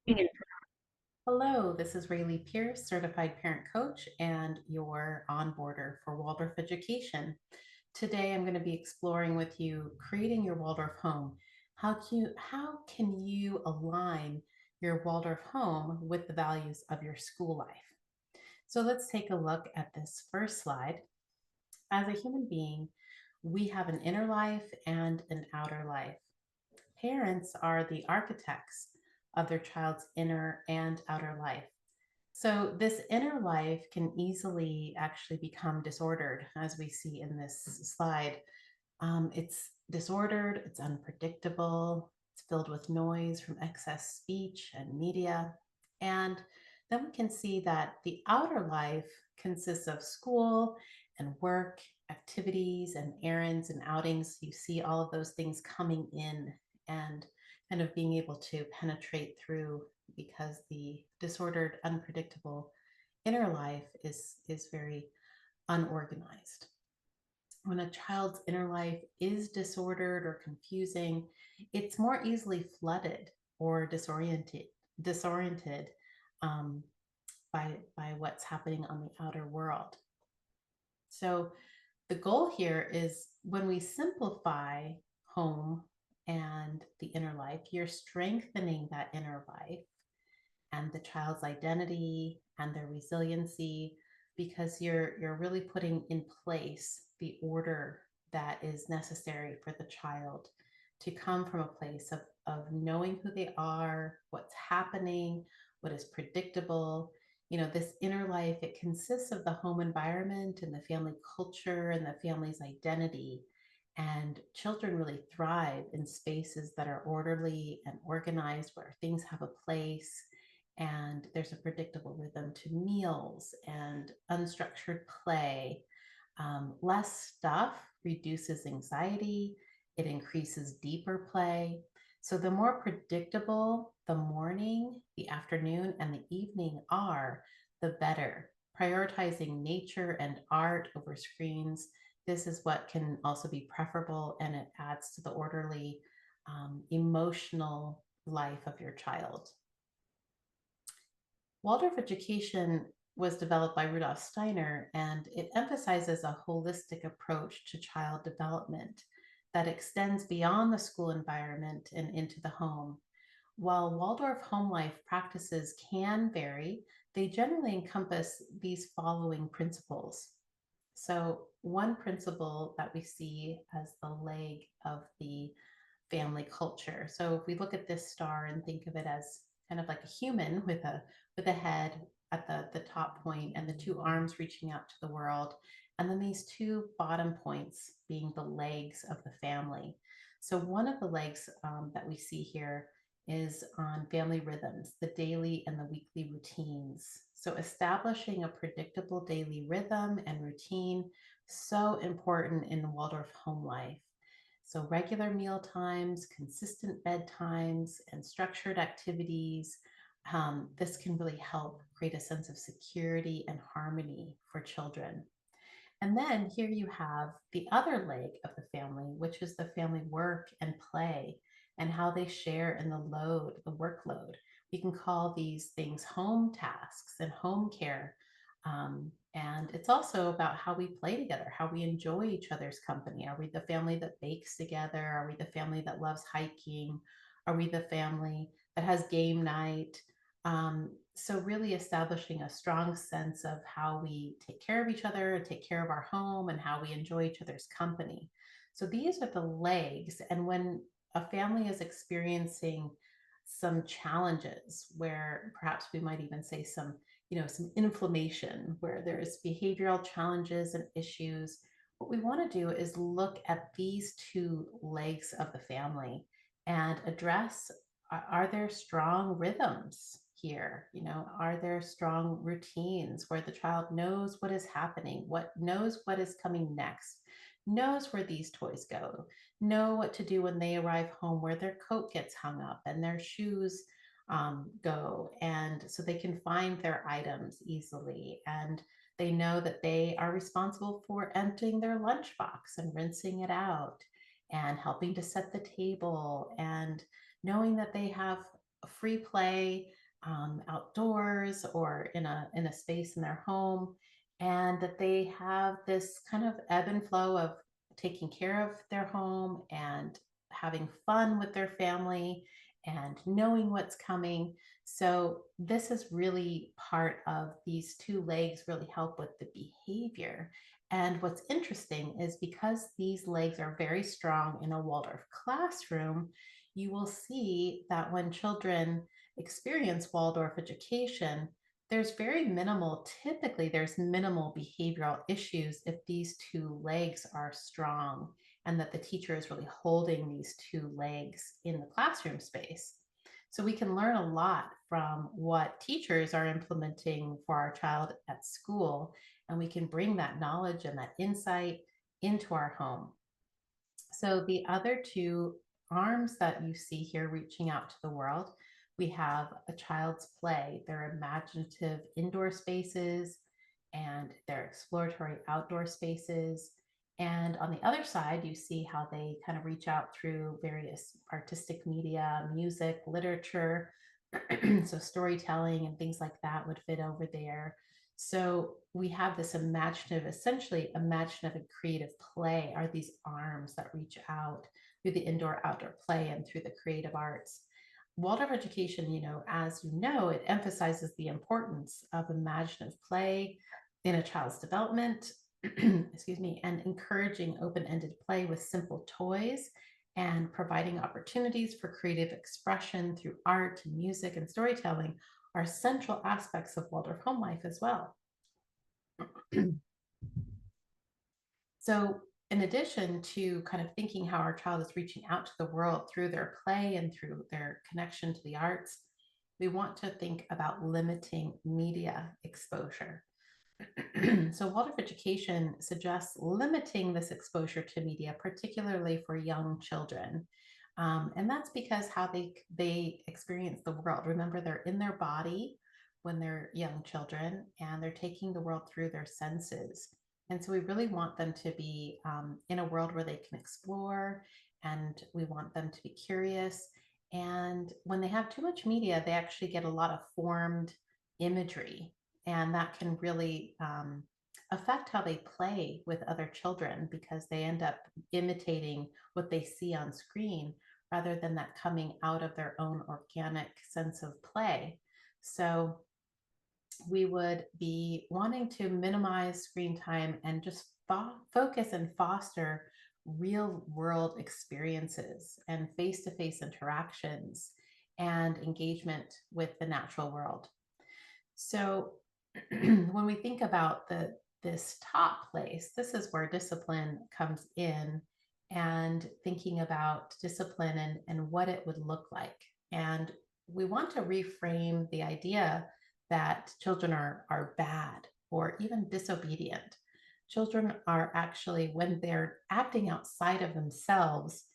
Yeah. Hello, this is Rayleigh Pierce, certified parent coach and your onboarder for Waldorf Education. Today, I'm going to be exploring with you creating your Waldorf home. How can you align your Waldorf home with the values of your school life? So let's take a look at this first slide. As a human being, we have an inner life and an outer life. Parents are the architects of their child's inner and outer life. So, this inner life can easily actually become disordered, as we see in this slide. It's disordered, it's unpredictable, it's filled with noise from excess speech and media. And then we can see that the outer life consists of school and work, activities and errands and outings. You see all of those things coming in and kind of being able to penetrate through because the disordered, unpredictable inner life is very unorganized. When a child's inner life is disordered or confusing, it's more easily flooded or disoriented um, by what's happening on the outer world. So the goal here is when we simplify home and the inner life, you're strengthening that inner life and the child's identity and their resiliency because you're really putting in place the order that is necessary for the child to come from a place of knowing who they are, what's happening, what is predictable. This inner life, it consists of the home environment and the family culture and the family's identity. And children really thrive in spaces that are orderly and organized, where things have a place and there's a predictable rhythm to meals and unstructured play. Less stuff reduces anxiety, it increases deeper play. So, the more predictable the morning, the afternoon, and the evening are, the better. Prioritizing nature and art over screens, this is what can also be preferable, and it adds to the orderly, emotional life of your child. Waldorf education was developed by Rudolf Steiner, and it emphasizes a holistic approach to child development that extends beyond the school environment and into the home. While Waldorf home life practices can vary, they generally encompass these following principles. So, one principle that we see as the leg of the family culture. So if we look at this star and think of it as kind of like a human with a head at the top point and the two arms reaching out to the world, and then these two bottom points being the legs of the family. So one of the legs that we see here is on family rhythms, the daily and the weekly routines. So establishing a predictable daily rhythm and routine, so important in Waldorf home life. So, regular meal times, consistent bedtimes, and structured activities. This can really help create a sense of security and harmony for children. And then here you have the other leg of the family, which is the family work and play and how they share in the load, the workload. We can call these things home tasks and home care. And it's also about how we play together, how we enjoy each other's company. Are we the family that bakes together? Are we the family that loves hiking? Are we the family that has game night? So really establishing a strong sense of how we take care of each other, take care of our home, and how we enjoy each other's company. So these are the legs. And when a family is experiencing some challenges where perhaps we might even say some inflammation where there's behavioral challenges and issues, what we want to do is look at these two legs of the family and address, are there strong rhythms here? Are there strong routines where the child knows what is happening, knows what is coming next, knows where these toys go, know what to do when they arrive home, where their coat gets hung up and their shoes go, and so they can find their items easily, and they know that they are responsible for emptying their lunchbox and rinsing it out and helping to set the table and knowing that they have free play outdoors or in a space in their home, and that they have this kind of ebb and flow of taking care of their home and having fun with their family and knowing what's coming. So this is really part of these two legs really help with the behavior. And what's interesting is because these legs are very strong in a Waldorf classroom, you will see that when children experience Waldorf education, typically, there's minimal behavioral issues if these two legs are strong and that the teacher is really holding these two legs in the classroom space. So we can learn a lot from what teachers are implementing for our child at school, and we can bring that knowledge and that insight into our home. So the other two arms that you see here reaching out to the world, we have a child's play, their imaginative indoor spaces and their exploratory outdoor spaces. And on the other side, you see how they kind of reach out through various artistic media, music, literature. So storytelling and things like that would fit over there. So we have this essentially imaginative and creative play are these arms that reach out through the indoor outdoor play and through the creative arts. Waldorf education, as you know, it emphasizes the importance of imaginative play in a child's development, excuse me, and encouraging open-ended play with simple toys and providing opportunities for creative expression through art, music, and storytelling are central aspects of Waldorf home life as well. So, in addition to kind of thinking how our child is reaching out to the world through their play and through their connection to the arts, we want to think about limiting media exposure. So, Waldorf education suggests limiting this exposure to media, particularly for young children. And that's because how they experience the world. Remember, they're in their body when they're young children, and they're taking the world through their senses. And so we really want them to be in a world where they can explore, and we want them to be curious. And when they have too much media, they actually get a lot of formed imagery, and that can really affect how they play with other children because they end up imitating what they see on screen rather than that coming out of their own organic sense of play. So we would be wanting to minimize screen time and just focus and foster real world experiences and face to face interactions and engagement with the natural world. So when we think about this top place, this is where discipline comes in, and thinking about discipline and what it would look like. And we want to reframe the idea that children are bad or even disobedient. Children are actually, when they're acting outside of themselves,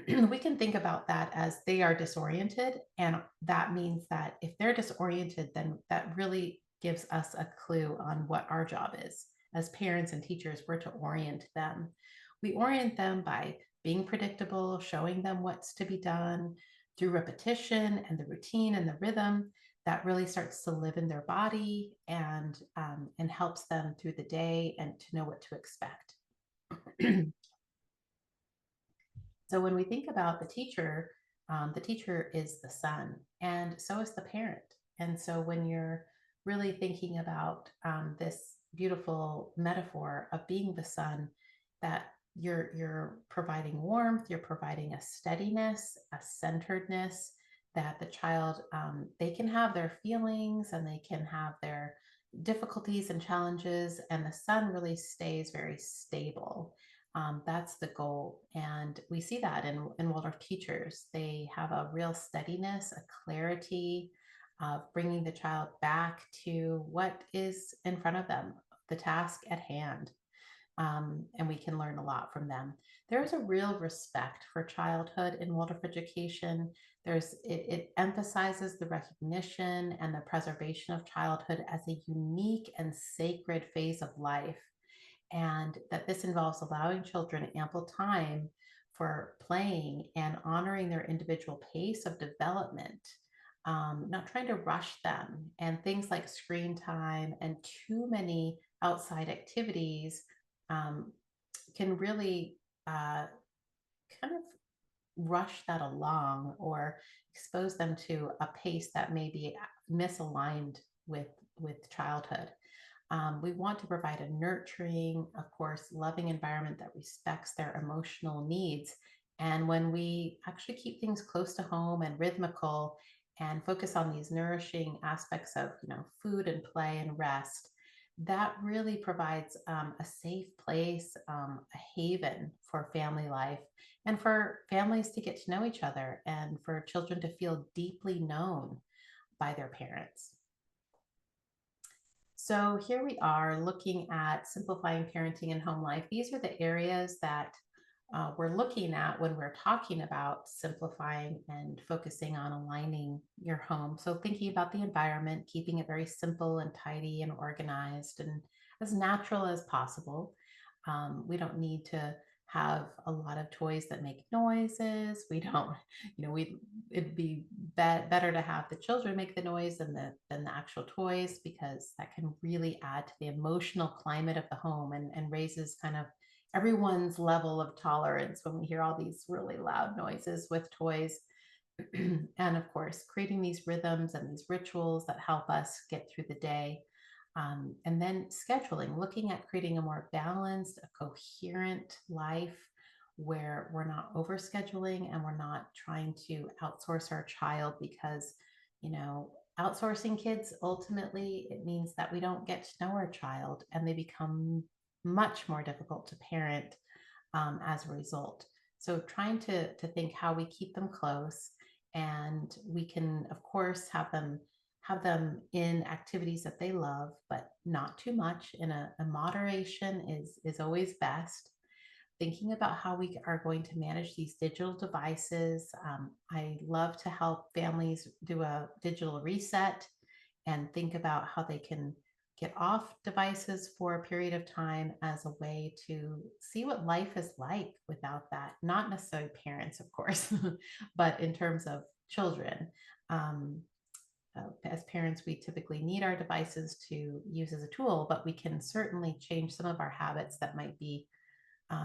we can think about that as they are disoriented. And that means that if they're disoriented, then that really gives us a clue on what our job is. As parents and teachers, we're to orient them. We orient them by being predictable, showing them what's to be done through repetition and the routine and the rhythm that really starts to live in their body and helps them through the day and to know what to expect. So when we think about the teacher is the sun, and so is the parent. And so when you're really thinking about this beautiful metaphor of being the sun, that you're providing warmth, you're providing a steadiness, a centeredness, that the child they can have their feelings and they can have their difficulties and challenges, and the sun really stays very stable. That's the goal. And we see that in Waldorf teachers. They have a real steadiness, a clarity of bringing the child back to what is in front of them, the task at hand. And we can learn a lot from them. There's a real respect for childhood in Waldorf education. It emphasizes the recognition and the preservation of childhood as a unique and sacred phase of life, and that this involves allowing children ample time for playing and honoring their individual pace of development, not trying to rush them. And things like screen time and too many outside activities um, can really kind of rush that along or expose them to a pace that may be misaligned with childhood. We want to provide a nurturing, of course, loving environment that respects their emotional needs. And when we actually keep things close to home and rhythmical and focus on these nourishing aspects of, food and play and rest, that really provides a safe place, a haven for family life, and for families to get to know each other, and for children to feel deeply known by their parents. So here we are looking at simplifying parenting and home life. These are the areas that we're looking at when we're talking about simplifying and focusing on aligning your home. So thinking about the environment, keeping it very simple and tidy and organized and as natural as possible. We don't need to have a lot of toys that make noises. We don't, it'd be better to have the children make the noise than the actual toys, because that can really add to the emotional climate of the home, and raises kind of everyone's level of tolerance when we hear all these really loud noises with toys. And of course, creating these rhythms and these rituals that help us get through the day. And then scheduling, looking at creating a more balanced, a coherent life where we're not overscheduling and we're not trying to outsource our child, because, you know, outsourcing kids, ultimately, it means that we don't get to know our child and they become much more difficult to parent as a result. So trying to think how we keep them close, and we can, of course, have them in activities that they love, but not too much. In a moderation is always best. Thinking about how we are going to manage these digital devices. I love to help families do a digital reset and think about how they can get off devices for a period of time as a way to see what life is like without that. Not necessarily parents, of course, but in terms of children. Um, as parents, we typically need our devices to use as a tool, but we can certainly change some of our habits that might be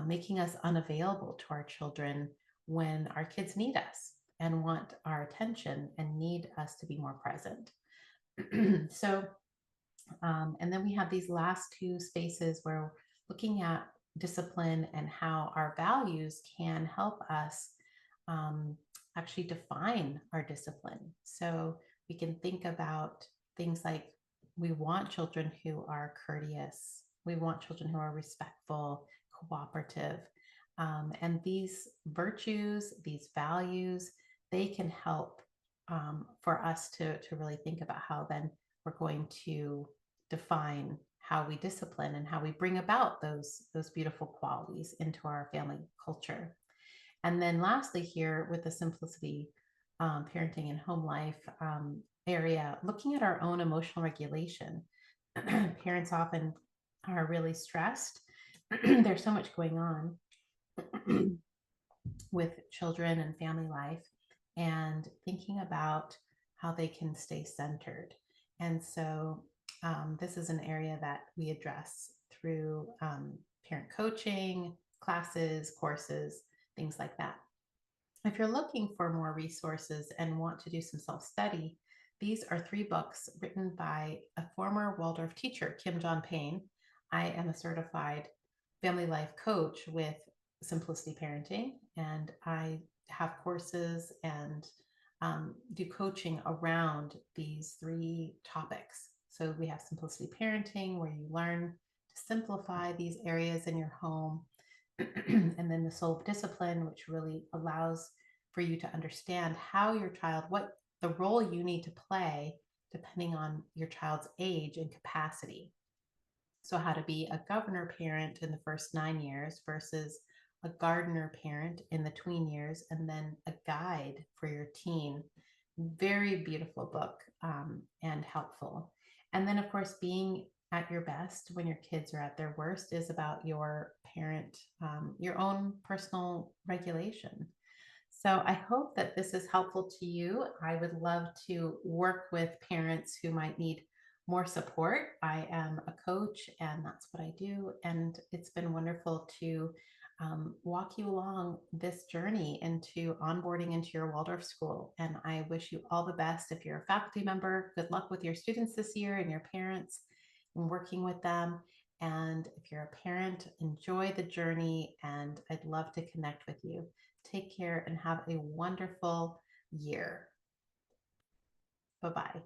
making us unavailable to our children when our kids need us and want our attention and need us to be more present. So, and then we have these last two spaces where we're looking at discipline and how our values can help us um, actually define our discipline. So we can think about things like, we want children who are courteous, we want children who are respectful, cooperative. And these virtues, these values, they can help for us to really think about how then we're going to define how we discipline and how we bring about those beautiful qualities into our family culture. And then lastly, here with the simplicity parenting and home life area, looking at our own emotional regulation. Parents often are really stressed. There's so much going on with children and family life, and thinking about how they can stay centered. And so this is an area that we address through parent coaching, classes, courses, things like that. If you're looking for more resources and want to do some self-study, these are 3 books written by a former Waldorf teacher, Kim John Payne. I am a certified family life coach with Simplicity Parenting, and I have courses and do coaching around these 3 topics. So we have Simplicity Parenting, where you learn to simplify these areas in your home. And then the Soul of Discipline, which really allows for you to understand how your child, what the role you need to play depending on your child's age and capacity. So how to be a governor parent in the first 9 years versus a gardener parent in the tween years, and then a guide for your teen. Very beautiful book and helpful. And then, of course, being at your best when your kids are at their worst is about your your own personal regulation. So I hope that this is helpful to you. I would love to work with parents who might need more support. I am a coach and that's what I do. And it's been wonderful to walk you along this journey into onboarding into your Waldorf school. And I wish you all the best. If you're a faculty member, good luck with your students this year and your parents and working with them. And if you're a parent, enjoy the journey. And I'd love to connect with you. Take care and have a wonderful year. Bye bye.